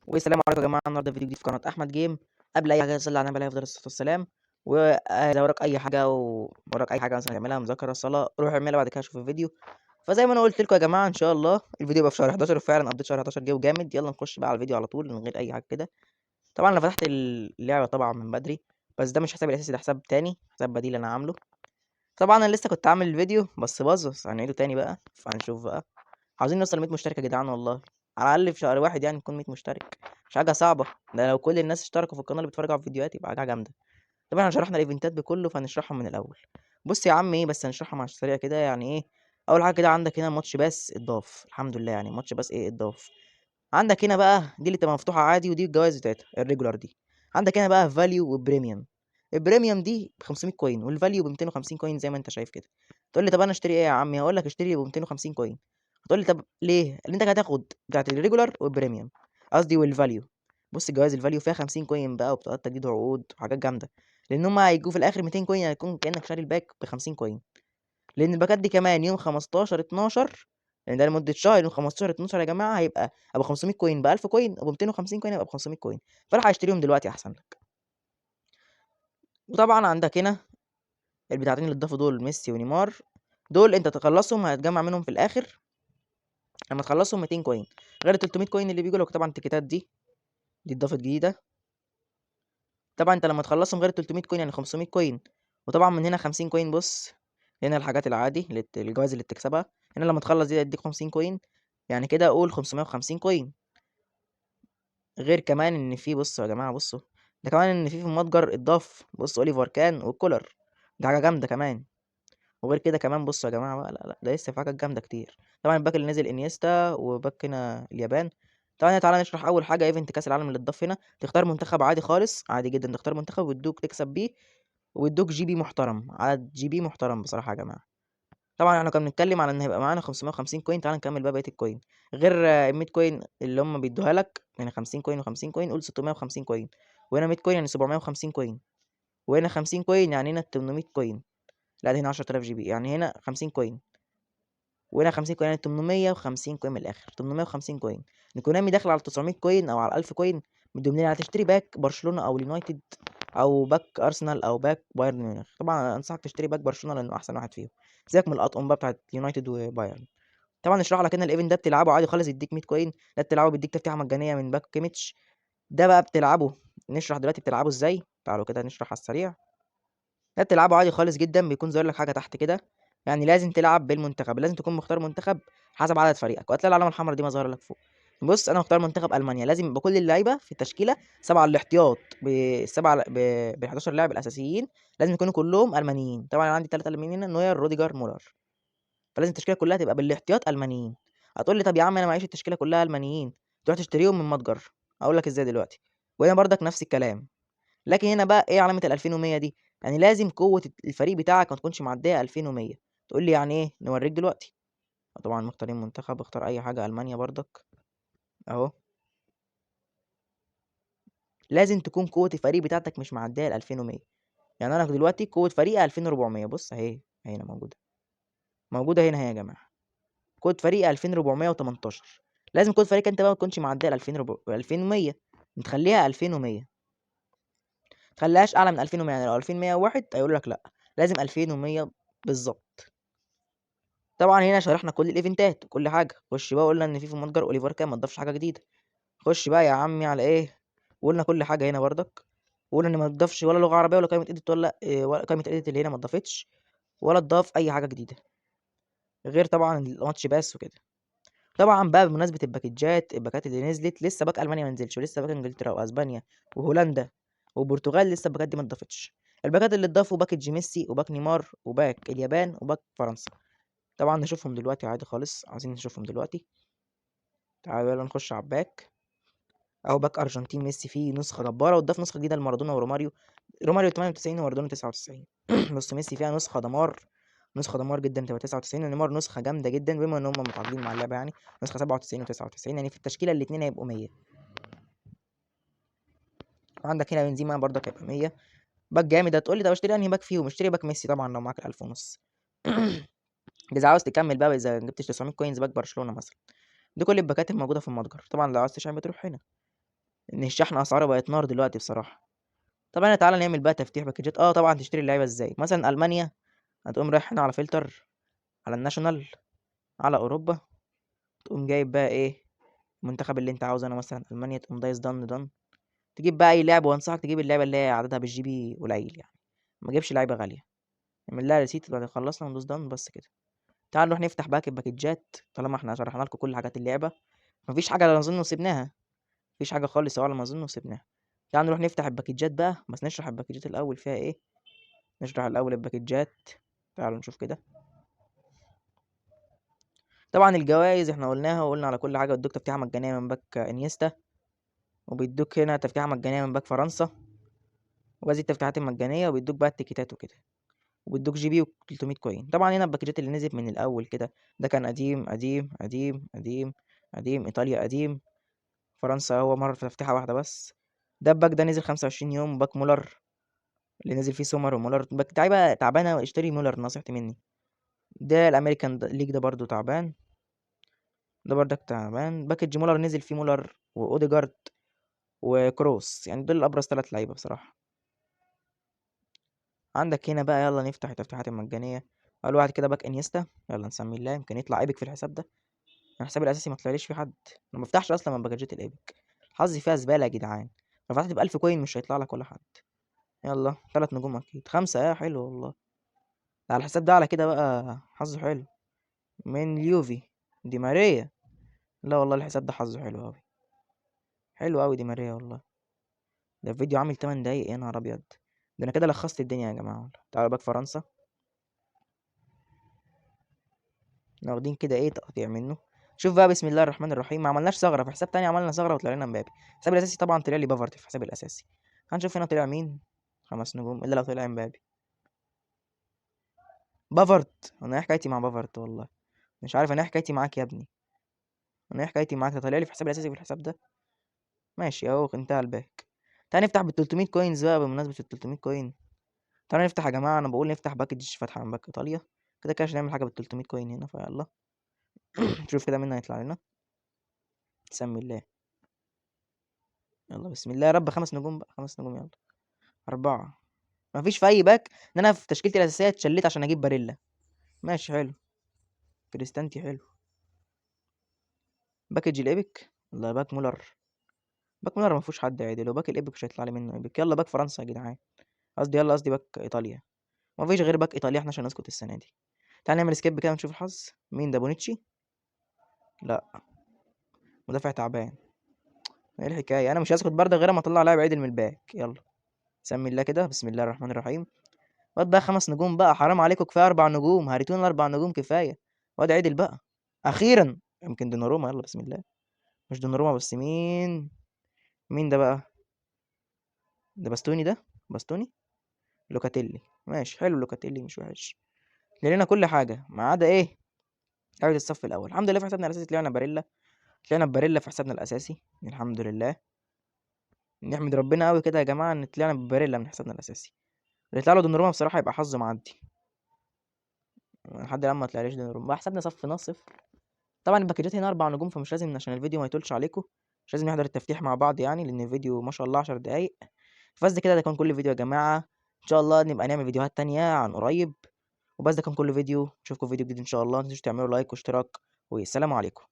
والسلام عليكم يا جماعه. النهارده فيديو جديد في قناه احمد جيم. قبل اي حاجه صلي على النبي عليه افضل الصلاه والسلام. ولو وراك اي حاجه وراك اي حاجه مثلا تعملها مذاكره صلاه روح اعملها بعد كده شوف الفيديو. فزي ما انا قلت لكم يا جماعه ان شاء الله الفيديو يبقى في شهر 11 وفعلا قضيت شهر 11 جو جامد. يلا نخش بقى على الفيديو على طول من غير اي حاجه كده. طبعا انا فتحت اللعبه طبعا من بدري، بس ده مش حسابي الاساسي، ده حساب تاني، حساب بديل انا عامله. طبعا انا لسه كنت عامل الفيديو بس باظ، هنعيده تاني بقى فهنشوف بقى. عاوزين نوصل 100 مشترك يا جدعان والله، على الاقل في شهر واحد يعني نكون 100 مشترك. مش حاجه صعبه، ده لو كل الناس اشتركوا في القناه اللي بيتفرجوا على الفيديوهات يبقى حاجه جامده. طبعا احنا شرحنا الايفنتات بكله فهنشرحهم من الاول. بص يا عم ايه، بس هنشرحهم على السريع كده يعني ايه. اول حاجه كده عندك هنا ماتش باس اتضاف الحمد لله، يعني ماتش باس ايه اتضاف. عندك هنا بقى دي اللي تبقى مفتوحه عادي ودي الجوائز بتاعتها الريجولار دي. عندك هنا بقى فاليو وبريميوم. البريميوم دي ب 500 كوين والفاليو ب 250 كوين زي ما انت شايف كده. تقول لي طب انا اشتري ايه يا عمي؟ هقول لك اشتري ب 250 كوين. هتقول لي طب ليه؟ اللي انت هتاخد بتاعت الريجولار والبريميوم، قصدي والفاليو. بص الجوائز الفاليو فيها 50 كوين بقى وبطاقات تجديد عقود وحاجات جامده، لان هم هيجوا في الاخر 200 كوين، يعني هيكون كانك شاري الباك ب 50 كوين. لان الباكات دي كمان يوم 15 12، لان ده لمده شهر، يوم 15 12 يا جماعه هيبقى ابو 500 كوين ب 1000 كوين، ابو 250 كوين هيبقى ب 500 كوين. فراح اشتريهم دلوقتي احسن لك. وطبعا عندك هنا البتاعتين اللي اتضافوا دول ميسي ونيمار، دول انت تخلصهم هتجمع منهم في الاخر لما تخلصهم 200 كوين، غير ال 300 كوين اللي بيجوا لك. طبعا التيكيتات دي اتضافت جديده. طبعا انت لما تخلصهم غير ال 300 كوين يعني 500 كوين. وطبعا من هنا 50 كوين. بص هنا الحاجات العادي الجوائز اللي بتكسبها. هنا لما تخلص دي هيديك 50 كوين، يعني كده اقول 550 كوين. غير كمان ان في، بصوا يا جماعه بصوا، ده كمان ان في المتجر اتضاف بص اوليفر كان والكولر، دي حاجه جامده كمان. وغير كده كمان بصوا يا جماعه بقى، لا لا ده لسه في حاجات جامده كتير. طبعا الباك اللي نزل انيستا وباك هنا اليابان. طبعا تعالى نشرح اول حاجه ايفنت كاس العالم اللي اتضاف هنا. تختار منتخب عادي خالص، عادي جدا تختار منتخب ويدوك تكسب بيه، ويدوك جي بي محترم، عدد جي بي محترم بصراحه يا جماعه. طبعا احنا كنا بنتكلم على ان هيبقى معانا 550 كوين. تعال نكمل بقى بقيه الكوين. غير ال 100 كوين اللي هم بيدوها لك، يعني 50 كوين و50 كوين قول 650 كوين. وهنا 100 كوين يعني 750 كوين. وهنا 50 كوين يعني هنا 800 كوين. لا ده هنا 10000 جي بي، يعني هنا 50 كوين. وهنا 50 كوين يعني 850 كوين من الاخر، 850 كوين. نكونامي داخل على 900 كوين او على 1000 كوين. مديهم لنا هتشتري باك برشلونه او اليونايتد او باك ارسنال او باك بايرن ميونخ. طبعا أنا انصحك تشتري باك برشلونه لانه احسن واحد فيهم. سيبك من الاطقم بقى بتاعت يونايتد وبايرن. طبعا نشرح لك ان الايفنت ده بتلعبه عادي خالص يديك 100 كوين. ده بتلعبه بيديك تفتيحه مجانيه من باك كيميتش. ده بقى بتلعبه، نشرح دلوقتي بتلعبه ازاي. تعالوا كده نشرح على السريع. ده بتلعبه عادي خالص جدا، بيكون ظاهر لك حاجه تحت كده. يعني لازم تلعب بالمنتخب، لازم تكون مختار منتخب حسب عدد فريقك، وهتلاقي العلامه الحمراء دي مظهره لك فوق. بص انا مختار منتخب المانيا، لازم يبقى كل اللعيبه في التشكيله، سبعه الاحتياط بالسبعه بال 11 لاعب الاساسيين لازم يكونوا كلهم المانيين. طبعا انا عندي ثلاثه المانيين، نوير روديجر مولر، فلازم التشكيله كلها تبقى بالاحتياط المانيين. هتقول لي طب يا عم انا معيش التشكيله كلها المانيين، تروح تشتريهم من متجر. اقول لك ازاي دلوقتي. وهنا برضك نفس الكلام. لكن هنا بقى ايه علامه ال 2100 دي؟ يعني لازم قوه الفريق بتاعك ما تكونش معديه 2100. تقول لي يعني ايه؟ نوريك دلوقتي. طبعا مختارين منتخب، اختار اي حاجه، المانيا برضك اهو. لازم تكون قوه الفريق بتاعتك مش معديه ال 2100. يعني انا دلوقتي قوه فريقي 2400، بص اهي هنا موجوده، موجوده هنا اهي يا جماعه. قوه فريقي 2418. لازم قوه فريقك انت بقى ما تكونش معديه ال 2100، نخليها 2100. تخليهاش اعلى من 2100، يعني لو 2101 هيقول لك لا، لازم 2100 بالظبط. طبعا هنا شرحنا كل الايفنتات وكل حاجه. خش بقى قلنا ان في متجر اوليفر كان ما ضافش حاجه جديده. خش بقى يا عمي على ايه. وقلنا كل حاجه هنا برضك. وقلنا ان ما اتضافش ولا لغه عربيه ولا قائمه اديت ولا ولا قائمه اديت اللي هنا ما اتضافتش، ولا اتضاف اي حاجه جديده غير طبعا الماتش باس وكده. طبعا بقى بمناسبه الباكجات، الباكات اللي نزلت لسه باك المانيا ما نزلش، ولسه باك انجلترا واسبانيا وهولندا والبرتغال لسه الباكات دي ما اتضافتش. الباكات اللي اتضافوا باكج ميسي وباك نيمار وباك اليابان وباك فرنسا. طبعا نشوفهم دلوقتي عادي خالص، عايزين نشوفهم دلوقتي. تعالوا يلا نخش على الباك. اهو باك ارجنتين ميسي فيه نسخه جباره، وضاف نسخه جديده لمارادونا وروماريو. روماريو 98 ومارادونا 99. بص ميسي فيها نسخه دمار، نسخه دمار جدا تبقى 99. ونيمار نسخه جامده جدا بما ان هم متعاقدين مع اللعبه، يعني نسخه 97 و99، يعني في التشكيله الاثنين هيبقوا 100. وعندك هنا بنزيما برضك هيبقى 100. باك جامد. هتقول لي طب اشتري انهي باك فيهم؟ اشتري باك ميسي طبعا لو معاك 1000 ونص. اذا عاوز تكمل بقى، اذا جبتش 900 كوينز باك برشلونه مثلا. دي كل الباكات الموجوده في المتجر. طبعا لو عاوز تشحن بتروح هنا. ان الشحن اسعاره بقت نار دلوقتي بصراحه. طبعا تعالى نعمل بقى تفتيح باكجات. طبعا تشتري اللعيبه ازاي؟ مثلا المانيا، هتقوم رايح هنا على فلتر، على الناشونال، على اوروبا، تقوم جايب بقى ايه المنتخب اللي انت عاوزه. انا مثلا المانيا، تقوم دايس دن، تجيب بقى اي لعبه، وانصحك تجيب اللعبه اللي هي عددها بالجي بي قليل يعني، ما تجيبش لعيبه غاليه. نعمل لها ريسيت بعد ما خلصنا، وندوس دن بس كده. تعال نروح نفتح باك الباكجات، طالما احنا شرحنا لكم كل حاجات اللعبه. مفيش حاجه على ما اظن وسبناها، مفيش حاجه خالص على ما اظن وسبناها. تعال نروح نفتح الباكجات بقى، بس نشرح الباكجات الاول فيها ايه. نشرح الاول الباكجات. تعالوا نشوف كده. طبعا الجوائز احنا قلناها، وقلنا على كل حاجه. بيدوك تفتيحه مجانيه من باك انيستا، وبيدوك هنا تفتيحه مجانيه من باك فرنسا، وجايزه التفتيحات المجانيه، وبيدوك بقى التيكيتات وكده، وبيدوك جي بي و300 كوين. طبعا هنا الباكجات اللي نزلت من الاول كده، ده كان قديم قديم قديم قديم قديم، ايطاليا قديم، فرنسا هو مره في تفتيحه واحده بس. ده الباك ده نزل 25 يوم، باك مولر اللي نزل فيه سومر ومولر، باك تعبانه تعبانه، اشتري مولر نصيحتي مني. ده الامريكان ليج ده برضو تعبان، ده برضك تعبان. باكج مولر نزل فيه مولر واوديجارد وكروس، يعني دول الابرز 3 لعيبه بصراحه. عندك هنا بقى، يلا نفتح التفتيحات المجانيه. اول واحد كده باك انيستا، يلا نسمي الله، يمكن يطلع ايبك في الحساب ده. انا حسابي الاساسي ما طلعليش في حد، انا ما بفتحش اصلا من باكجات الايبك، حظي فيها زباله يا جدعان. لو فتحت ب1000 كوين مش هيطلع لك ولا حد. يلا 3 نجوم اكيد، 5 حلو والله. ده على الحساب ده على كده بقى حظه حلو. من اليوفي، دي ماريا. لا والله الحساب ده حظه حلو قوي، حلو قوي دي ماريا والله. ده الفيديو عامل 8 دقايق، يا نهار ابيض. ده انا كده لخصت الدنيا يا جماعه والله. تعالوا باك فرنسا، احنا واخدين كده ايه تقطيع منه. شوف بقى، بسم الله الرحمن الرحيم، ما عملناش ثغره في حساب تاني، عملنا ثغره وطلع لنا مبابي. الحساب الاساسي طبعا طلع لي بافارد في الحساب الاساسي. هنشوف هنا طلع مين. 5 نجوم، الا لو طلع مبابي. بافارد. انا ايه حكايتي مع بافارد والله؟ مش عارف انا ايه حكايتي معاك يا ابني. انا ايه حكايتي معاك؟ ده طالع لي في الحساب الاساسي في الحساب ده. ماشي اهو، انتهى الباك. تعال نفتح بال 300 كوينز بقى، بمناسبه ال 300 كوين. تعال نفتح يا جماعه، انا بقول نفتح باكج فاتحه من باك ايطاليا، كده كده عشان نعمل حاجه بال 300 كوين هنا، فيلا. نشوف كده مين هيطلع لنا. بسم الله. يلا بسم الله يا رب. 5 نجوم بقى، 5 نجوم يلا. 4. مفيش في أي باك إن أنا في تشكيلتي الأساسية اتشليت عشان أجيب باريلا. ماشي حلو. كريستانتي حلو. باكج الإيبك، والله باك مولر. باك مولر مفيهوش حد عادي، لو باك الإيبك مش هيطلع لي منه إيبك. يلا باك فرنسا يا جدعان. قصدي باك إيطاليا. مفيش غير باك إيطاليا احنا عشان نسكت السنة دي. تعال نعمل سكيب كده ونشوف الحظ. مين ده؟ بونيتشي؟ لا، مدافع تعبان. ايه الحكاية؟ أنا مش هسكت برضه غير ما أطلع لاعب عدل من الباك. يلا سمي الله كده، بسم الله الرحمن الرحيم. واد بقى 5 نجوم بقى، حرام عليكم، كفايه 4 نجوم، هريتونا 4 نجوم كفايه. واد عدل بقى، اخيرا. يمكن دوناروما، يلا بسم الله. مش دوناروما بس مين؟ مين ده بقى؟ ده باستوني ده. باستوني. لوكاتيلي. ماشي حلو، لوكاتيلي مش وحش. لقينا كل حاجه ما عدا ايه؟ لعبة الصف الاول. الحمد لله في حسابنا الاساسي طلعنا باريلا. طلعنا باريلا في حسابنا الاساسي، الحمد لله. نحمد ربنا قوي كده يا جماعه ان طلعنا بباريلا من حسابنا الاساسي. اللي يطلع له دوناروما بصراحه يبقى حظه معدي. لحد الان ما طلعليش دوناروما بقى، حسابنا صفنا صفر. طبعا الباكجات هنا 4 نجوم، فمش لازم عشان الفيديو ما يطولش عليكم، مش لازم نحضر التفتيح مع بعض يعني، لان الفيديو ما شاء الله 10 دقايق. بس ده كده، ده كان كل فيديو يا جماعه. ان شاء الله نبقى نعمل فيديوهات تانية عن قريب. وبس ده كان كل فيديو، نشوفكم في فيديو جديد ان شاء الله. متنسوش تعملوا لايك واشتراك، والسلام عليكم.